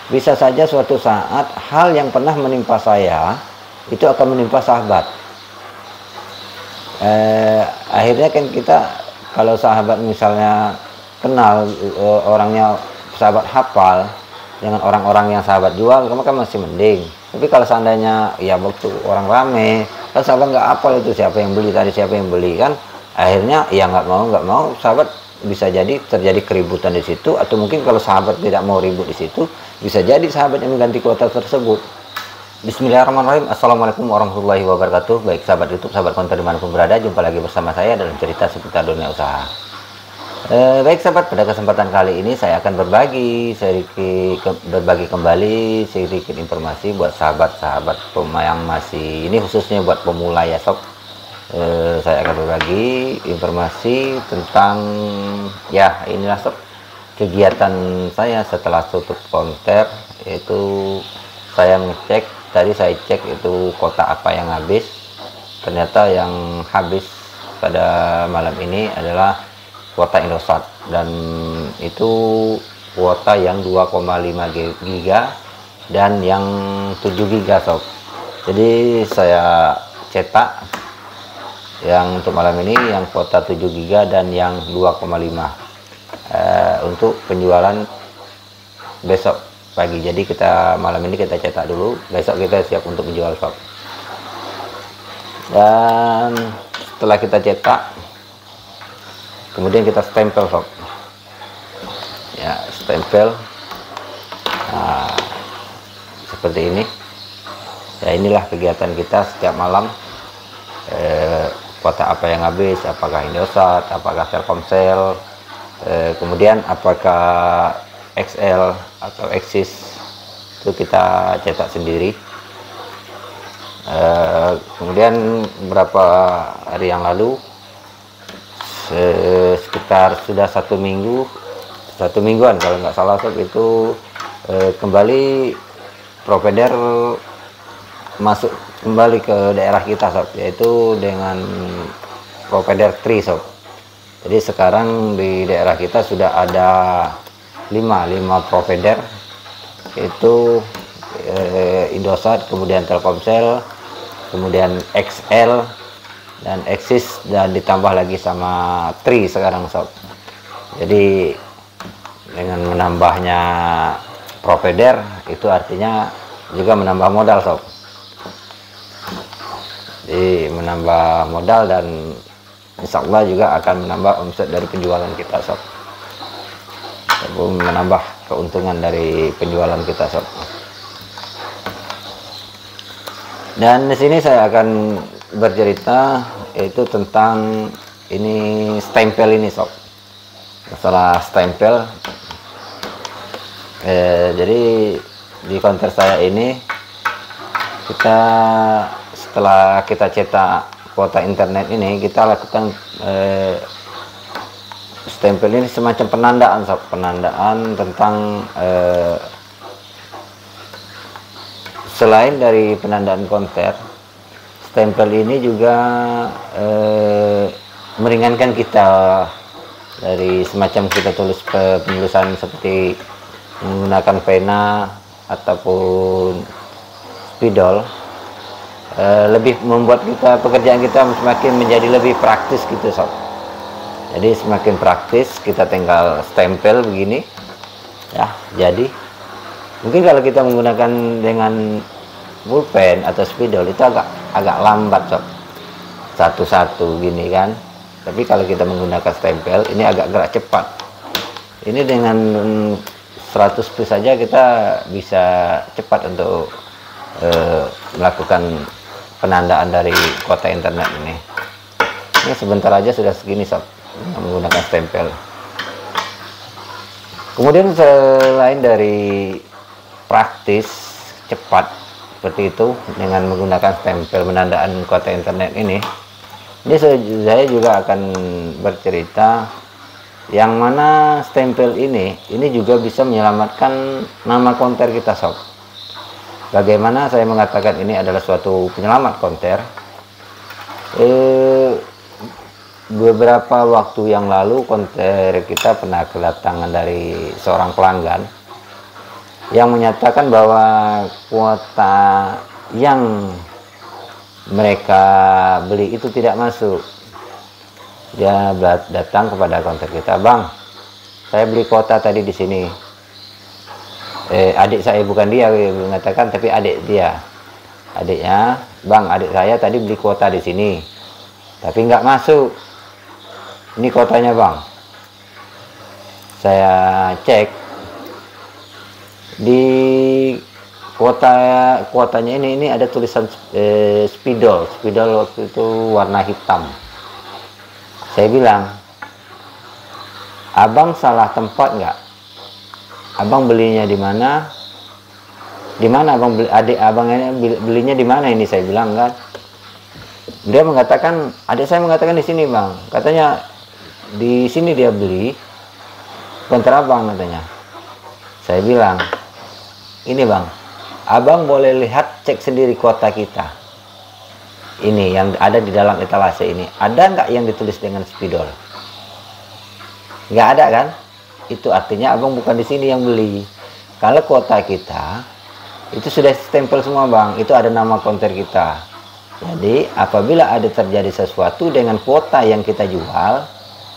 bisa saja suatu saat hal yang pernah menimpa saya itu akan menimpa sahabat. Akhirnya kan kita, kalau sahabat misalnya kenal orangnya, sahabat hafal dengan orang-orang yang sahabat jual, maka masih mending. Tapi kalau seandainya ya waktu orang rame, kan sahabat nggak hafal itu siapa yang beli tadi, siapa yang beli, kan akhirnya ya nggak mau sahabat bisa jadi terjadi keributan di situ. Atau mungkin kalau sahabat tidak mau ribut di situ, bisa jadi sahabat yang mengganti kuota tersebut. Bismillahirrahmanirrahim. Assalamualaikum warahmatullahi wabarakatuh. Baik sahabat YouTube, sahabat konten dimanapun berada, jumpa lagi bersama saya dalam cerita seputar dunia usaha. Baik sahabat, pada kesempatan kali ini saya akan berbagi kembali sedikit informasi buat sahabat-sahabat yang masih, ini khususnya buat pemula ya sob. Saya akan berbagi informasi tentang, ya inilah sob, kegiatan saya setelah tutup konter. Itu saya ngecek, tadi saya cek itu kota apa yang habis. Ternyata yang habis pada malam ini adalah kuota Indosat, dan itu kuota yang 2,5 giga dan yang 7 giga sob. Jadi saya cetak yang untuk malam ini yang kuota 7 giga dan yang 2,5 untuk penjualan besok pagi. Jadi kita malam ini kita cetak dulu, besok kita siap untuk menjual sob. Dan setelah kita cetak, kemudian kita stempel sob, ya stempel. Nah, seperti ini ya, inilah kegiatan kita setiap malam. Kuota apa yang habis, apakah Indosat, apakah Telkomsel, kemudian apakah XL atau Axis, itu kita cetak sendiri. Kemudian beberapa hari yang lalu, sekitar sudah satu mingguan kalau nggak salah sob, itu kembali provider masuk kembali ke daerah kita sob, yaitu dengan provider Tri sob. Jadi sekarang di daerah kita sudah ada 5 provider, yaitu Indosat, kemudian Telkomsel, kemudian XL dan Axis, dan ditambah lagi sama Tri sekarang sob. Jadi dengan menambahnya provider itu artinya juga menambah modal sob. Jadi menambah modal dan insya Allah juga akan menambah omset dari penjualan kita sob, menambah keuntungan dari penjualan kita sob. Dan di sini saya akan bercerita yaitu tentang ini stempel ini sob, masalah stempel. Jadi di konter saya ini, kita setelah kita cetak kuota internet ini, kita lakukan stempel ini semacam penandaan sob, penandaan tentang selain dari penandaan konter, stempel ini juga meringankan kita dari semacam kita tulis penulisan seperti menggunakan pena ataupun spidol. Lebih membuat kita, pekerjaan kita semakin menjadi lebih praktis gitu sob. Jadi semakin praktis, kita tinggal stempel begini ya. Jadi mungkin kalau kita menggunakan dengan pulpen atau spidol itu agak lambat sob, satu-satu gini kan. Tapi kalau kita menggunakan stempel ini agak gerak cepat. Ini dengan 100 piece saja kita bisa cepat untuk melakukan penandaan dari kuota internet ini. Ini sebentar aja sudah segini sob, menggunakan stempel. Kemudian selain dari praktis cepat seperti itu dengan menggunakan stempel penandaan kuota internet ini saya juga akan bercerita yang mana stempel ini juga bisa menyelamatkan nama konter kita sob. Bagaimana saya mengatakan ini adalah suatu penyelamat konter? Beberapa waktu yang lalu konter kita pernah kedatangan dari seorang pelanggan. yang menyatakan bahwa kuota yang mereka beli itu tidak masuk. Dia datang kepada konter kita, "Bang, saya beli kuota tadi di sini." Adik saya, bukan dia mengatakan, tapi adik dia. Adiknya, "Bang, adik saya tadi beli kuota di sini, tapi nggak masuk. Ini kuotanya, Bang." Saya cek di kuotanya ini ada tulisan spidol waktu itu warna hitam. Saya bilang, "Abang salah tempat nggak? Abang belinya di mana? Di mana abang beli? Adik abang ini belinya di mana ini?" Saya bilang kan. Dia mengatakan, adik saya mengatakan di sini, Bang. Katanya di sini dia beli kontra abang katanya. Saya bilang, "Ini, Bang, abang boleh lihat, cek sendiri kuota kita. Ini yang ada di dalam etalase ini. Ada nggak yang ditulis dengan spidol? Nggak ada kan? Itu artinya abang bukan di sini yang beli. Kalau kuota kita itu sudah stempel semua, Bang. Itu ada nama konter kita. Jadi apabila ada terjadi sesuatu dengan kuota yang kita jual,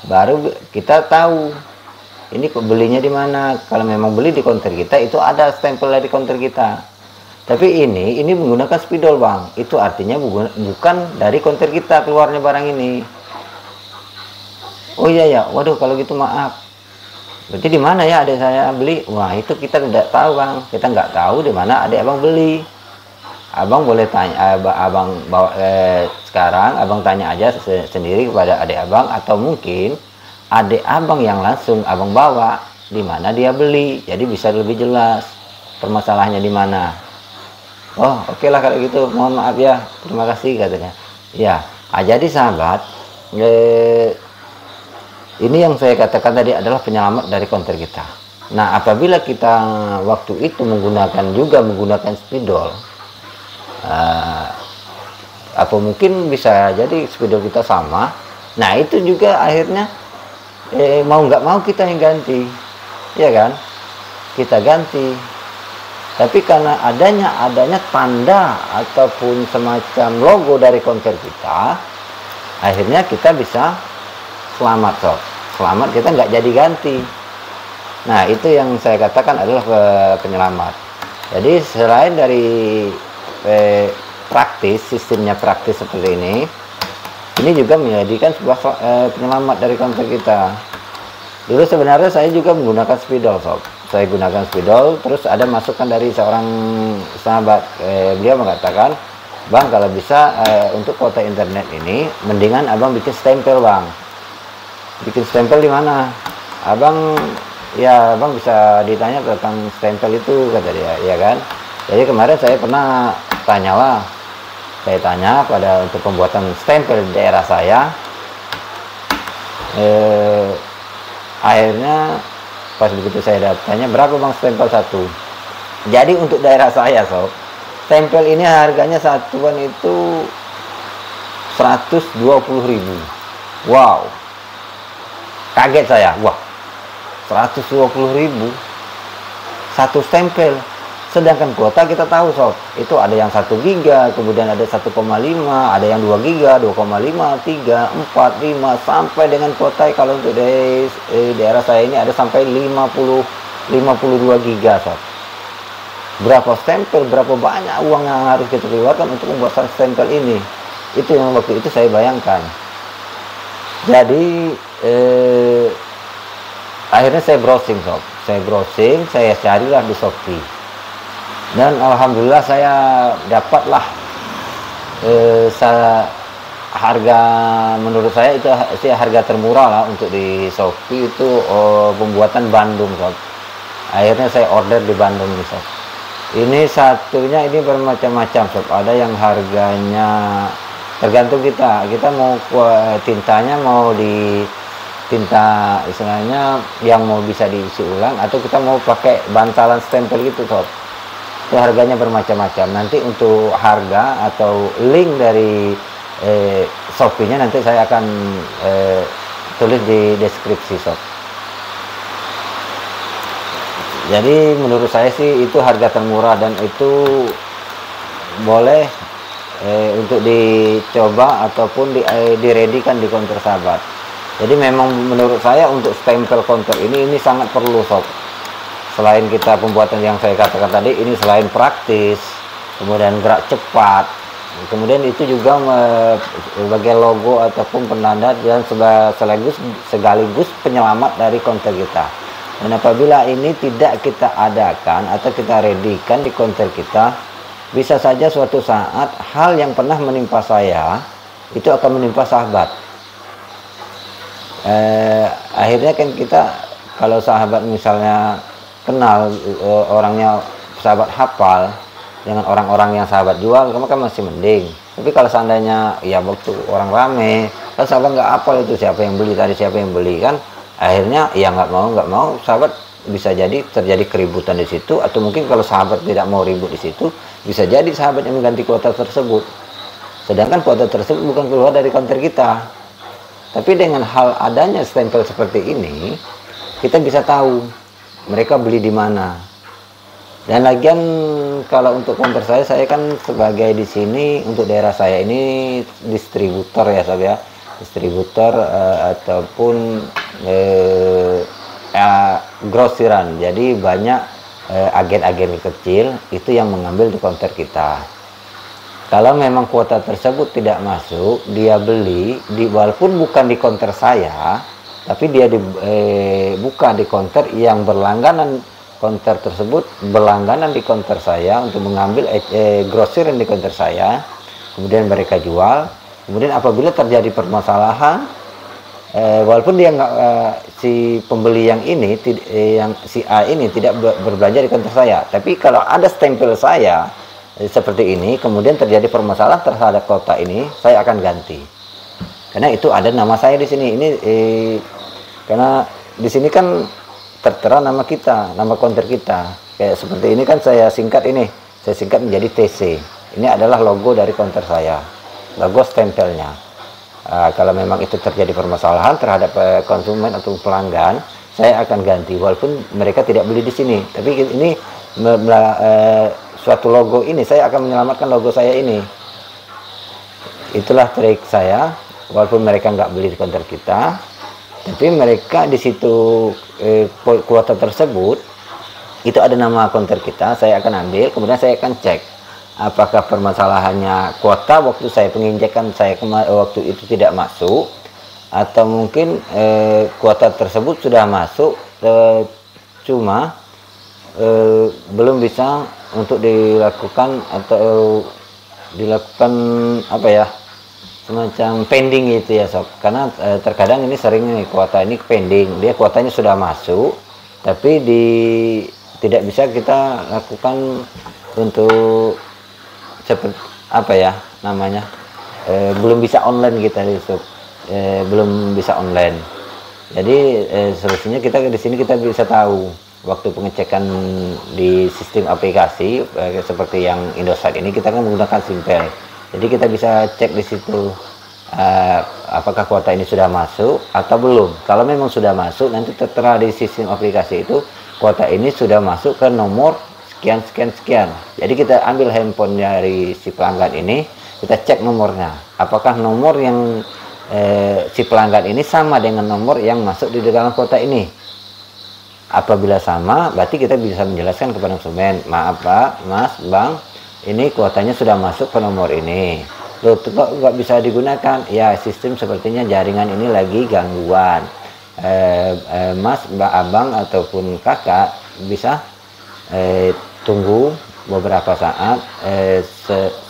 baru kita tahu ini belinya di mana. Kalau memang beli di konter kita, itu ada stempel dari konter kita. Tapi ini menggunakan spidol, Bang. Itu artinya bukan dari konter kita keluarnya barang ini. Oh iya ya, waduh kalau gitu maaf. Berarti di mana ya adik saya beli? Wah, itu kita tidak tahu, Bang. Kita nggak tahu di mana adik abang beli. Abang boleh tanya, abang bawa sekarang abang tanya aja sendiri kepada adik abang, atau mungkin adik abang yang langsung abang bawa di mana dia beli. Jadi bisa lebih jelas permasalahannya di mana. "Oh, oke lah kalau gitu, mohon maaf ya, terima kasih," katanya. Ya, jadi sahabat, ini yang saya katakan tadi adalah penyelamat dari konter kita. Nah, apabila kita waktu itu menggunakan spidol, apa mungkin bisa jadi spidol kita sama. Nah, itu juga akhirnya mau nggak mau kita yang ganti, ya kan? Kita ganti. Tapi karena adanya tanda ataupun semacam logo dari konter kita, akhirnya kita bisa selamat, Sob. Selamat, kita nggak jadi ganti. Nah, itu yang saya katakan adalah penyelamat. Jadi selain dari sistemnya praktis seperti ini juga menjadikan sebuah penyelamat dari konter kita. Dulu sebenarnya saya juga menggunakan spidol, Sob. Saya gunakan spidol, terus ada masukan dari seorang sahabat. Dia mengatakan, "Bang, kalau bisa untuk kuota internet ini, mendingan abang bikin stempel, Bang." "Bikin stempel di mana?" "Abang, ya abang bisa ditanya tentang stempel itu," kata dia, ya kan. Jadi kemarin saya pernah saya tanya pada untuk pembuatan stempel di daerah saya. Akhirnya pas begitu saya tanya, "Berapa, Bang, stempel satu?" Jadi untuk daerah saya, Sob, stempel ini harganya satuan itu 120.000. Wow, kaget saya. Wah, 120.000 satu stempel. Sedangkan kuota kita tahu, Sob, itu ada yang 1 giga, kemudian ada 1,5, ada yang 2 giga, 2,5, 3, 4, 5, sampai dengan kuota kalau untuk daerah saya ini ada sampai 52 giga, Sob. Berapa stempel, berapa banyak uang yang harus kita keluarkan untuk membuat stempel ini. Itu yang waktu itu saya bayangkan. Jadi akhirnya saya browsing, Sob. Saya carilah di Shopee. Dan alhamdulillah saya dapatlah harga, menurut saya itu harga termurah lah untuk di Shopee itu, pembuatan Bandung, Sob. Akhirnya saya order di Bandung nih, Sob. Ini satunya ini bermacam-macam, Sob. Ada yang harganya tergantung kita mau tintanya mau di tinta istilahnya yang mau bisa diisi ulang, atau kita mau pakai bantalan stempel gitu, Sob. Itu harganya bermacam-macam. Nanti untuk harga atau link dari Shopee-nya nanti saya akan tulis di deskripsi, Sob. Jadi menurut saya sih itu harga termurah dan itu boleh untuk dicoba ataupun diredikan di counter sahabat. Jadi memang menurut saya untuk stempel counter ini sangat perlu sob. Selain kita pembuatan yang saya katakan tadi, ini selain praktis, kemudian gerak cepat, kemudian itu juga sebagai logo ataupun penanda dan sekaligus penyelamat dari counter kita. Dan apabila ini tidak kita adakan atau kita redikan di counter kita, bisa saja suatu saat hal yang pernah menimpa saya itu akan menimpa sahabat. Akhirnya kan kita, kalau sahabat misalnya kenal orangnya, sahabat hafal dengan orang-orang yang sahabat jual, kamu kan masih mending. Tapi kalau seandainya ya waktu orang rame, kan sahabat nggak hafal itu siapa yang beli tadi, siapa yang beli, kan akhirnya ya nggak mau sahabat bisa jadi terjadi keributan di situ, atau mungkin kalau sahabat tidak mau ribut di situ, bisa jadi sahabat yang mengganti kuota tersebut, sedangkan kuota tersebut bukan keluar dari counter kita. Tapi dengan hal adanya stempel seperti ini, kita bisa tahu mereka beli di mana. Dan lagian kalau untuk counter saya kan sebagai di sini untuk daerah saya ini distributor ya sob ya, distributor ataupun grosiran. Jadi banyak agen-agen kecil itu yang mengambil di counter kita. Kalau memang kuota tersebut tidak masuk, dia beli walaupun bukan di counter saya, tapi dia buka di counter yang berlangganan, counter tersebut berlangganan di counter saya untuk mengambil grosiran di counter saya, kemudian mereka jual. Kemudian apabila terjadi permasalahan, walaupun dia nggak si pembeli yang ini yang si A ini tidak berbelanja di counter saya, tapi kalau ada stempel saya seperti ini, kemudian terjadi permasalahan terhadap kota ini, saya akan ganti. Karena itu ada nama saya di sini. Ini karena di sini kan tertera nama kita, nama counter kita. Kayak seperti ini kan saya singkat menjadi TC. Ini adalah logo dari counter saya, logo stempelnya. Kalau memang itu terjadi permasalahan terhadap konsumen atau pelanggan, saya akan ganti walaupun mereka tidak beli di sini. Tapi ini suatu logo ini, saya akan menyelamatkan logo saya ini. Itulah trik saya, walaupun mereka nggak beli di counter kita, tapi mereka di situ kuota tersebut itu ada nama counter kita, saya akan ambil, kemudian saya akan cek apakah permasalahannya kuota waktu saya penginjakan saya waktu itu tidak masuk, atau mungkin kuota tersebut sudah masuk cuma belum bisa untuk dilakukan atau dilakukan apa ya, semacam pending gitu ya sob. Karena terkadang ini sering nih kuota ini pending, dia kuotanya sudah masuk tapi tidak bisa kita lakukan untuk seperti apa ya namanya, belum bisa online kita sob, belum bisa online. Jadi solusinya kita di sini kita bisa tahu waktu pengecekan di sistem aplikasi seperti yang Indosat ini, kita kan menggunakan Simpel. Jadi kita bisa cek di situ apakah kuota ini sudah masuk atau belum. Kalau memang sudah masuk, nanti tertera di sistem aplikasi itu kuota ini sudah masuk ke nomor sekian sekian sekian. Jadi kita ambil handphone dari si pelanggan ini, kita cek nomornya, apakah nomor yang si pelanggan ini sama dengan nomor yang masuk di dalam kuota ini. Apabila sama, berarti kita bisa menjelaskan kepada konsumen, maaf Pak, Mas, Bang, ini kuotanya sudah masuk ke nomor ini. Loh, kok nggak bisa digunakan? Ya, sistem sepertinya jaringan ini lagi gangguan. Mas, Mbak, Abang, ataupun Kakak bisa tunggu beberapa saat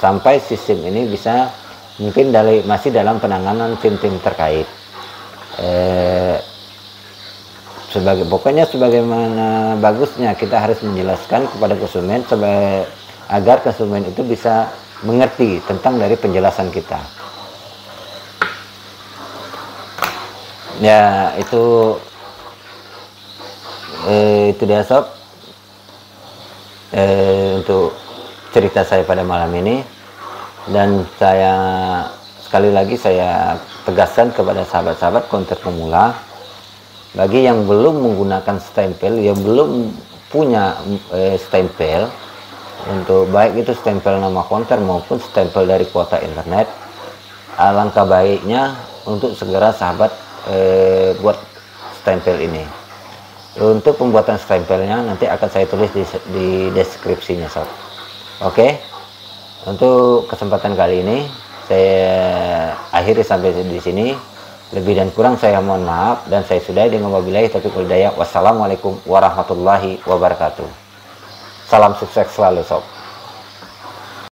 sampai sistem ini bisa, mungkin masih dalam penanganan tim-tim terkait. Pokoknya sebagaimana bagusnya kita harus menjelaskan kepada konsumen agar konsumen itu bisa mengerti tentang dari penjelasan kita. Ya, itu dia sob, untuk cerita saya pada malam ini. Dan saya sekali lagi saya tegaskan kepada sahabat-sahabat counter pemula, bagi yang belum menggunakan stempel, yang belum punya stempel, untuk baik itu stempel nama konter maupun stempel dari kuota internet, alangkah baiknya untuk segera sahabat buat stempel ini. Untuk pembuatan stempelnya nanti akan saya tulis di deskripsinya sob. Oke, untuk kesempatan kali ini saya akhiri sampai di sini. Lebih dan kurang saya mohon maaf, dan saya sudahi dengan wabillahi taufiq wal hidayah. Wassalamualaikum warahmatullahi wabarakatuh. Salam sukses selalu sob.